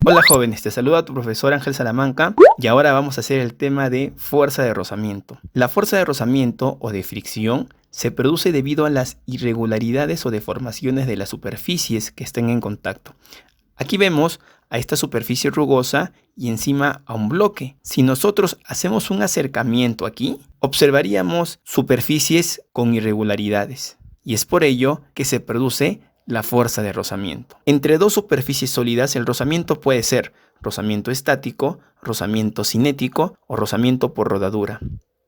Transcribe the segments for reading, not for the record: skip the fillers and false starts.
Hola jóvenes, te saluda tu profesor Ángel Salamanca y ahora vamos a hacer el tema de fuerza de rozamiento. La fuerza de rozamiento o de fricción se produce debido a las irregularidades o deformaciones de las superficies que estén en contacto. Aquí vemos a esta superficie rugosa y encima a un bloque. Si nosotros hacemos un acercamiento aquí, observaríamos superficies con irregularidades y es por ello que se produce la fuerza de rozamiento. Entre dos superficies sólidas, el rozamiento puede ser rozamiento estático, rozamiento cinético o rozamiento por rodadura.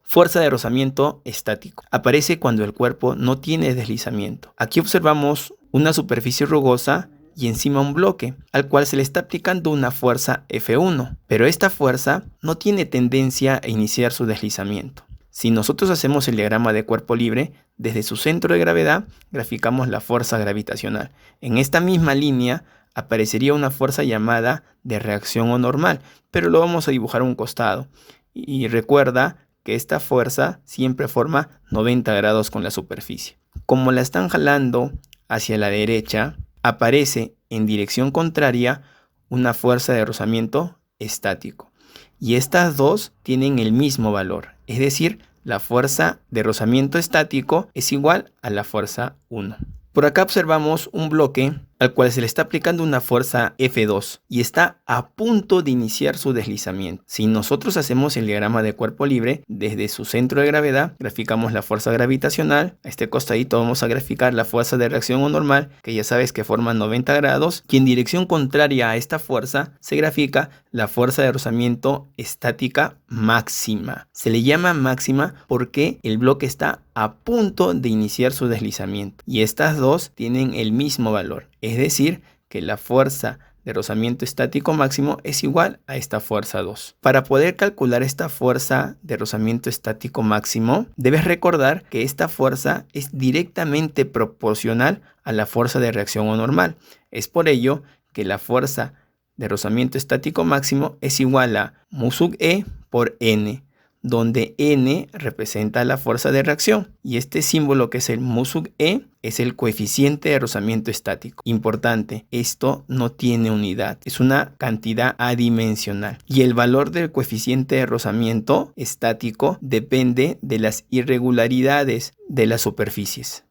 Fuerza de rozamiento estático. Aparece cuando el cuerpo no tiene deslizamiento. Aquí observamos una superficie rugosa y encima un bloque, al cual se le está aplicando una fuerza F1, pero esta fuerza no tiene tendencia a iniciar su deslizamiento. Si nosotros hacemos el diagrama de cuerpo libre, desde su centro de gravedad graficamos la fuerza gravitacional. En esta misma línea aparecería una fuerza llamada de reacción o normal, pero lo vamos a dibujar a un costado. Y recuerda que esta fuerza siempre forma 90 grados con la superficie. Como la están jalando hacia la derecha, aparece en dirección contraria una fuerza de rozamiento estático. Y estas dos tienen el mismo valor, es decir, la fuerza de rozamiento estático es igual a la fuerza 1. Por acá observamos un bloque al cual se le está aplicando una fuerza F2 y está a punto de iniciar su deslizamiento. Si nosotros hacemos el diagrama de cuerpo libre, desde su centro de gravedad graficamos la fuerza gravitacional. A este costadito vamos a graficar la fuerza de reacción o normal, que ya sabes que forma 90 grados, y en dirección contraria a esta fuerza se grafica la fuerza de rozamiento estática máxima. Se le llama máxima porque el bloque está a punto de iniciar su deslizamiento y estas dos tienen el mismo valor. Es decir, que la fuerza de rozamiento estático máximo es igual a esta fuerza 2. Para poder calcular esta fuerza de rozamiento estático máximo, debes recordar que esta fuerza es directamente proporcional a la fuerza de reacción o normal. Es por ello que la fuerza de rozamiento estático máximo es igual a mu sub E por N, donde N representa la fuerza de reacción y este símbolo que es el mu sub E es el coeficiente de rozamiento estático. Importante, esto no tiene unidad, es una cantidad adimensional y el valor del coeficiente de rozamiento estático depende de las irregularidades de las superficies.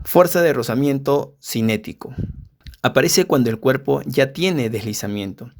Fuerza de rozamiento cinético. Aparece cuando el cuerpo ya tiene deslizamiento.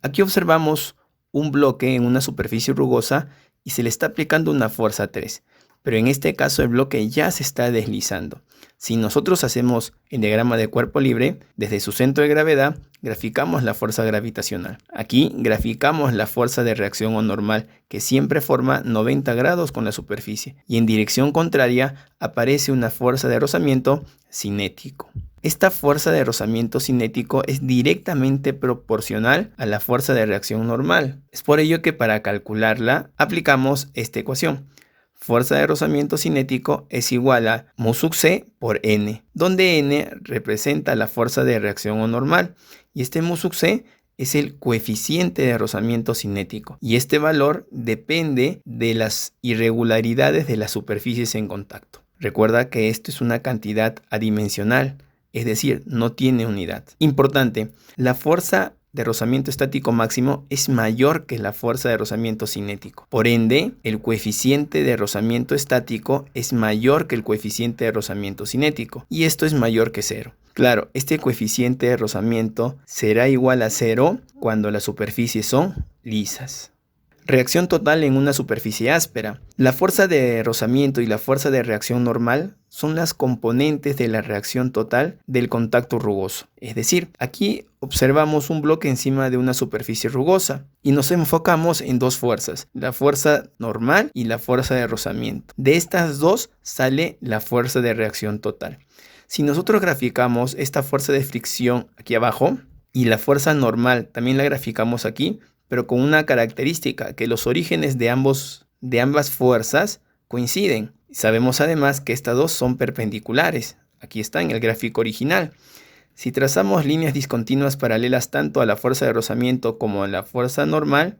Aquí observamos un bloque en una superficie rugosa y se le está aplicando una fuerza 3, pero en este caso el bloque ya se está deslizando. Si nosotros hacemos el diagrama de cuerpo libre, desde su centro de gravedad graficamos la fuerza gravitacional. Aquí graficamos la fuerza de reacción o normal, que siempre forma 90 grados con la superficie, y en dirección contraria aparece una fuerza de rozamiento cinético. Esta fuerza de rozamiento cinético es directamente proporcional a la fuerza de reacción normal. Es por ello que para calcularla aplicamos esta ecuación. Fuerza de rozamiento cinético es igual a mu sub C por N, donde N representa la fuerza de reacción o normal y este mu sub C es el coeficiente de rozamiento cinético y este valor depende de las irregularidades de las superficies en contacto. Recuerda que esto es una cantidad adimensional, es decir, no tiene unidad. Importante, la fuerza de rozamiento estático máximo es mayor que la fuerza de rozamiento cinético. Por ende, el coeficiente de rozamiento estático es mayor que el coeficiente de rozamiento cinético y esto es mayor que 0. Claro, este coeficiente de rozamiento será igual a 0 cuando las superficies son lisas. Reacción total en una superficie áspera. La fuerza de rozamiento y la fuerza de reacción normal son las componentes de la reacción total del contacto rugoso. Es decir, aquí observamos un bloque encima de una superficie rugosa y nos enfocamos en dos fuerzas, la fuerza normal y la fuerza de rozamiento. De estas dos sale la fuerza de reacción total. Si nosotros graficamos esta fuerza de fricción aquí abajo y la fuerza normal también la graficamos aquí, pero con una característica, que los orígenes de ambas fuerzas coinciden. Sabemos además que estas dos son perpendiculares. Aquí está en el gráfico original. Si trazamos líneas discontinuas paralelas tanto a la fuerza de rozamiento como a la fuerza normal,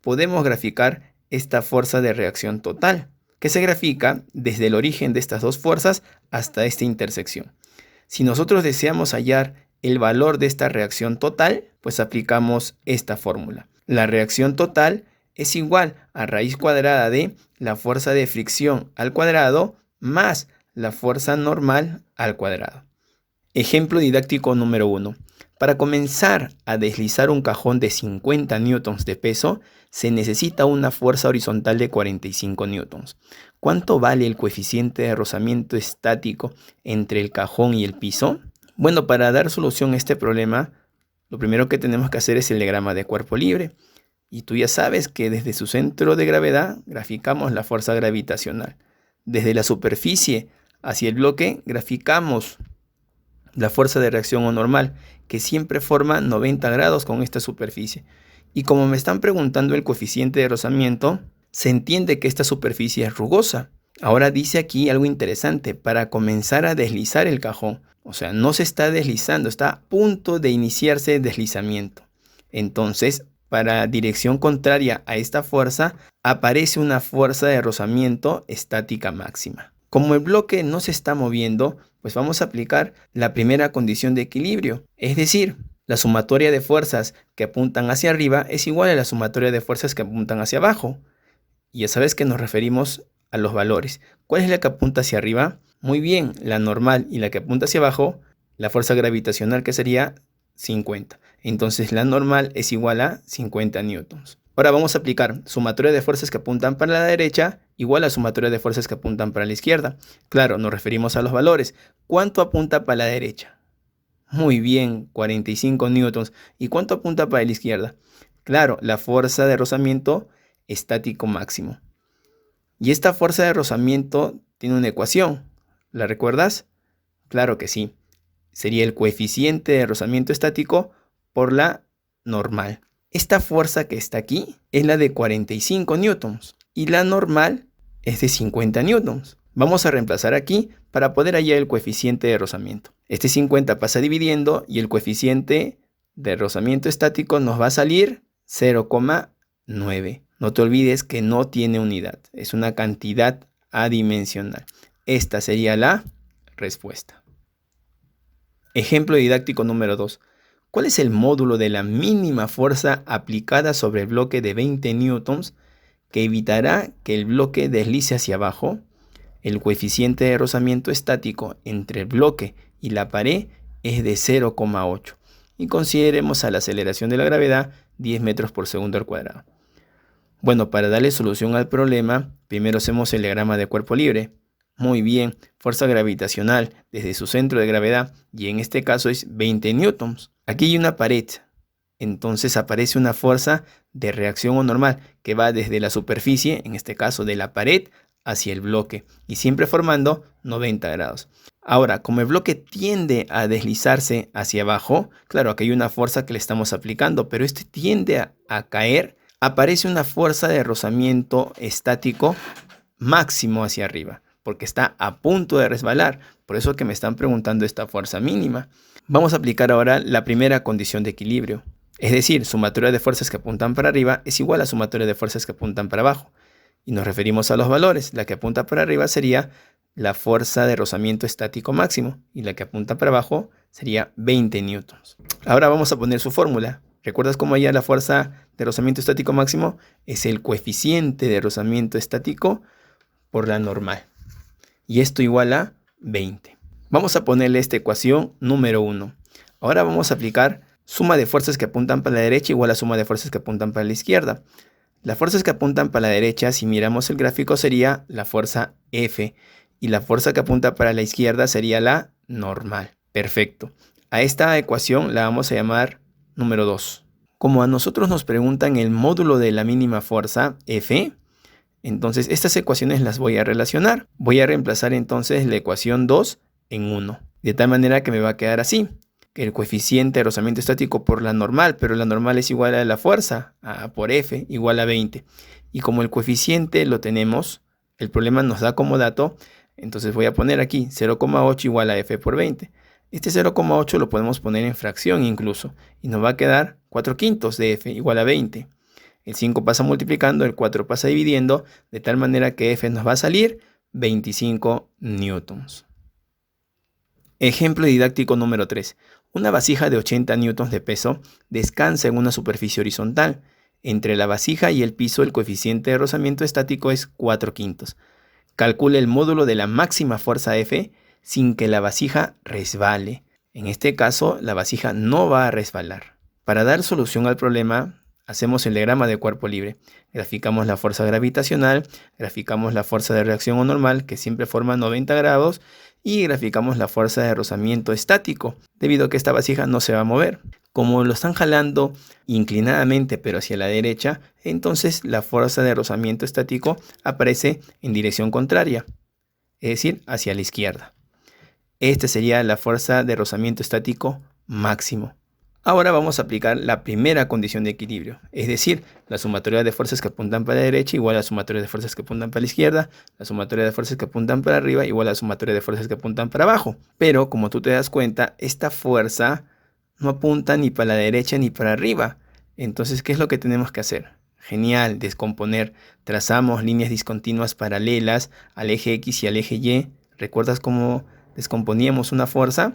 podemos graficar esta fuerza de reacción total, que se grafica desde el origen de estas dos fuerzas hasta esta intersección. Si nosotros deseamos hallar el valor de esta reacción total, pues aplicamos esta fórmula. La reacción total es igual a raíz cuadrada de la fuerza de fricción al cuadrado más la fuerza normal al cuadrado. Ejemplo didáctico número 1. Para comenzar a deslizar un cajón de 50 newtons de peso, se necesita una fuerza horizontal de 45 newtons. ¿Cuánto vale el coeficiente de rozamiento estático entre el cajón y el piso? Bueno, para dar solución a este problema, lo primero que tenemos que hacer es el diagrama de cuerpo libre. Y tú ya sabes que desde su centro de gravedad graficamos la fuerza gravitacional. Desde la superficie hacia el bloque graficamos la fuerza de reacción o normal, que siempre forma 90 grados con esta superficie. Y como me están preguntando el coeficiente de rozamiento, se entiende que esta superficie es rugosa. Ahora dice aquí algo interesante: para comenzar a deslizar el cajón. O sea, no se está deslizando, está a punto de iniciarse el deslizamiento. Entonces, para dirección contraria a esta fuerza, aparece una fuerza de rozamiento estática máxima. Como el bloque no se está moviendo, pues vamos a aplicar la primera condición de equilibrio. Es decir, la sumatoria de fuerzas que apuntan hacia arriba es igual a la sumatoria de fuerzas que apuntan hacia abajo. Y ya sabes que nos referimos a los valores. ¿Cuál es la que apunta hacia arriba? Muy bien, la normal, y la que apunta hacia abajo, la fuerza gravitacional, que sería 50. Entonces la normal es igual a 50 newtons. Ahora vamos a aplicar sumatoria de fuerzas que apuntan para la derecha igual a sumatoria de fuerzas que apuntan para la izquierda. Claro, nos referimos a los valores. ¿Cuánto apunta para la derecha? Muy bien, 45 newtons. ¿Y cuánto apunta para la izquierda? Claro, la fuerza de rozamiento estático máximo. Y esta fuerza de rozamiento tiene una ecuación. ¿La recuerdas? Claro que sí. Sería el coeficiente de rozamiento estático por la normal. Esta fuerza que está aquí es la de 45 newtons y la normal es de 50 newtons. Vamos a reemplazar aquí para poder hallar el coeficiente de rozamiento. Este 50 pasa dividiendo y el coeficiente de rozamiento estático nos va a salir 0,9. No te olvides que no tiene unidad, es una cantidad adimensional. Esta sería la respuesta. Ejemplo didáctico número 2. ¿Cuál es el módulo de la mínima fuerza aplicada sobre el bloque de 20 newtons que evitará que el bloque deslice hacia abajo? El coeficiente de rozamiento estático entre el bloque y la pared es de 0,8 y consideremos a la aceleración de la gravedad 10 metros por segundo al cuadrado. Bueno, para darle solución al problema, primero hacemos el diagrama de cuerpo libre. Muy bien, fuerza gravitacional desde su centro de gravedad, y en este caso es 20 newtons. Aquí hay una pared, entonces aparece una fuerza de reacción o normal que va desde la superficie, en este caso de la pared, hacia el bloque, y siempre formando 90 grados. Ahora, como el bloque tiende a deslizarse hacia abajo, claro, aquí hay una fuerza que le estamos aplicando, pero este tiende a caer, aparece una fuerza de rozamiento estático máximo hacia arriba, porque está a punto de resbalar. Por eso que me están preguntando esta fuerza mínima. Vamos a aplicar ahora la primera condición de equilibrio. Es decir, sumatoria de fuerzas que apuntan para arriba es igual a sumatoria de fuerzas que apuntan para abajo. Y nos referimos a los valores. La que apunta para arriba sería la fuerza de rozamiento estático máximo. Y la que apunta para abajo sería 20 newtons. Ahora vamos a poner su fórmula. ¿Recuerdas cómo hallar la fuerza de rozamiento estático máximo? Es el coeficiente de rozamiento estático por la normal. Y esto igual a 20. Vamos a ponerle esta ecuación número 1. Ahora vamos a aplicar suma de fuerzas que apuntan para la derecha igual a suma de fuerzas que apuntan para la izquierda. Las fuerzas que apuntan para la derecha, si miramos el gráfico, sería la fuerza F. Y la fuerza que apunta para la izquierda sería la normal. Perfecto. A esta ecuación la vamos a llamar número 2. Como a nosotros nos preguntan el módulo de la mínima fuerza, F, entonces estas ecuaciones las voy a relacionar. Voy a reemplazar entonces la ecuación 2 en 1. De tal manera que me va a quedar así. Que el coeficiente de rozamiento estático por la normal, pero la normal es igual a la fuerza, por F, igual a 20. Y como el coeficiente lo tenemos, el problema nos da como dato, entonces voy a poner aquí 0,8 igual a F por 20. Este 0,8 lo podemos poner en fracción incluso. Y nos va a quedar 4/5 de F igual a 20. El 5 pasa multiplicando, el 4 pasa dividiendo, de tal manera que F nos va a salir 25 newtons. Ejemplo didáctico número 3. Una vasija de 80 newtons de peso descansa en una superficie horizontal. Entre la vasija y el piso el coeficiente de rozamiento estático es 4/5. Calcule el módulo de la máxima fuerza F sin que la vasija resbale. En este caso, la vasija no va a resbalar. Para dar solución al problema, hacemos el diagrama de cuerpo libre. Graficamos la fuerza gravitacional, graficamos la fuerza de reacción o normal, que siempre forma 90 grados, y graficamos la fuerza de rozamiento estático, debido a que esta vasija no se va a mover. Como lo están jalando inclinadamente pero hacia la derecha, entonces la fuerza de rozamiento estático aparece en dirección contraria, es decir, hacia la izquierda. Esta sería la fuerza de rozamiento estático máximo. Ahora vamos a aplicar la primera condición de equilibrio, es decir, la sumatoria de fuerzas que apuntan para la derecha igual a la sumatoria de fuerzas que apuntan para la izquierda, la sumatoria de fuerzas que apuntan para arriba igual a la sumatoria de fuerzas que apuntan para abajo. Pero como tú te das cuenta, esta fuerza no apunta ni para la derecha ni para arriba. Entonces, ¿qué es lo que tenemos que hacer? Genial, descomponer. Trazamos líneas discontinuas paralelas al eje X y al eje Y. ¿Recuerdas cómo descomponíamos una fuerza?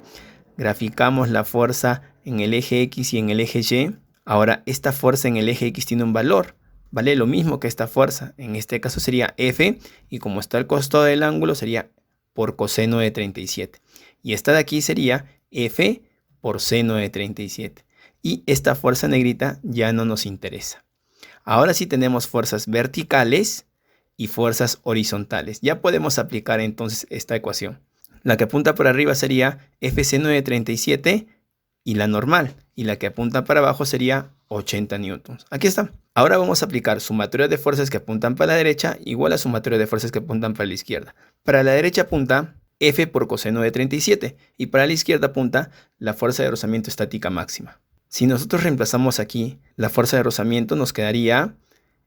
Graficamos la fuerza en el eje X y en el eje Y. Ahora, esta fuerza en el eje X tiene un valor. Vale lo mismo que esta fuerza. En este caso sería F, y como está el costado del ángulo, sería por coseno de 37. Y esta de aquí sería F por seno de 37. Y esta fuerza negrita ya no nos interesa. Ahora sí tenemos fuerzas verticales y fuerzas horizontales. Ya podemos aplicar entonces esta ecuación. La que apunta para arriba sería F seno de 37 y la normal. Y la que apunta para abajo sería 80 newtons. Aquí está. Ahora vamos a aplicar sumatoria de fuerzas que apuntan para la derecha igual a sumatoria de fuerzas que apuntan para la izquierda. Para la derecha apunta F por coseno de 37 y para la izquierda apunta la fuerza de rozamiento estática máxima. Si nosotros reemplazamos aquí la fuerza de rozamiento, nos quedaría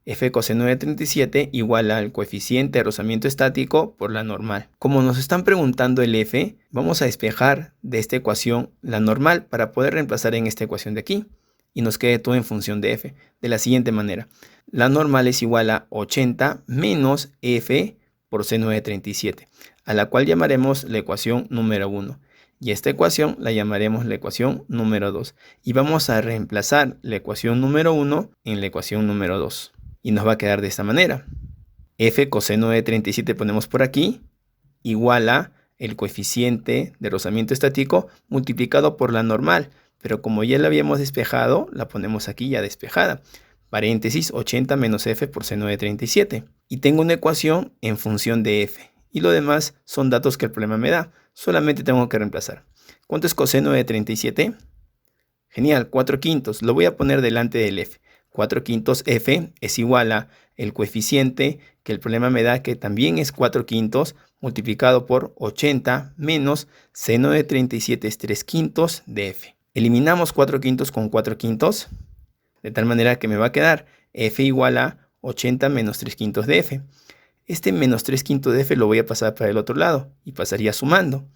F coseno de 37 igual al coeficiente de rozamiento estático por la normal. Como nos están preguntando el F, vamos a despejar de esta ecuación la normal para poder reemplazar en esta ecuación de aquí. Y nos quede todo en función de F, de la siguiente manera. La normal es igual a 80 menos F por seno de 37, a la cual llamaremos la ecuación número 1. Y esta ecuación la llamaremos la ecuación número 2. Y vamos a reemplazar la ecuación número 1 en la ecuación número 2. Y nos va a quedar de esta manera. F coseno de 37 ponemos por aquí, igual a el coeficiente de rozamiento estático multiplicado por la normal. Pero como ya la habíamos despejado, la ponemos aquí ya despejada. Paréntesis 80 menos F por seno de 37. Y tengo una ecuación en función de F. Y lo demás son datos que el problema me da. Solamente tengo que reemplazar. ¿Cuánto es coseno de 37? Genial, 4/5. Lo voy a poner delante del F. 4/5 F es igual a el coeficiente que el problema me da, que también es 4/5, multiplicado por 80 menos seno de 37 es 3/5 de F. Eliminamos 4/5 con 4/5, de tal manera que me va a quedar F igual a 80 menos 3/5 de F. Este menos 3/5 de F lo voy a pasar para el otro lado y pasaría sumando.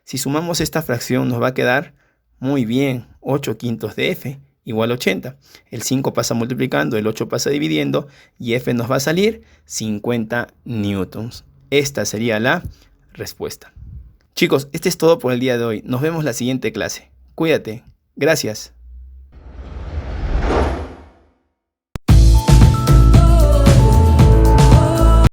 Si sumamos esta fracción nos va a quedar muy bien 8/5 de F igual a 80. El 5 pasa multiplicando, el 8 pasa dividiendo y F nos va a salir 50 newtons. Esta sería la respuesta. Chicos, este es todo por el día de hoy. Nos vemos la siguiente clase. Cuídate. Gracias.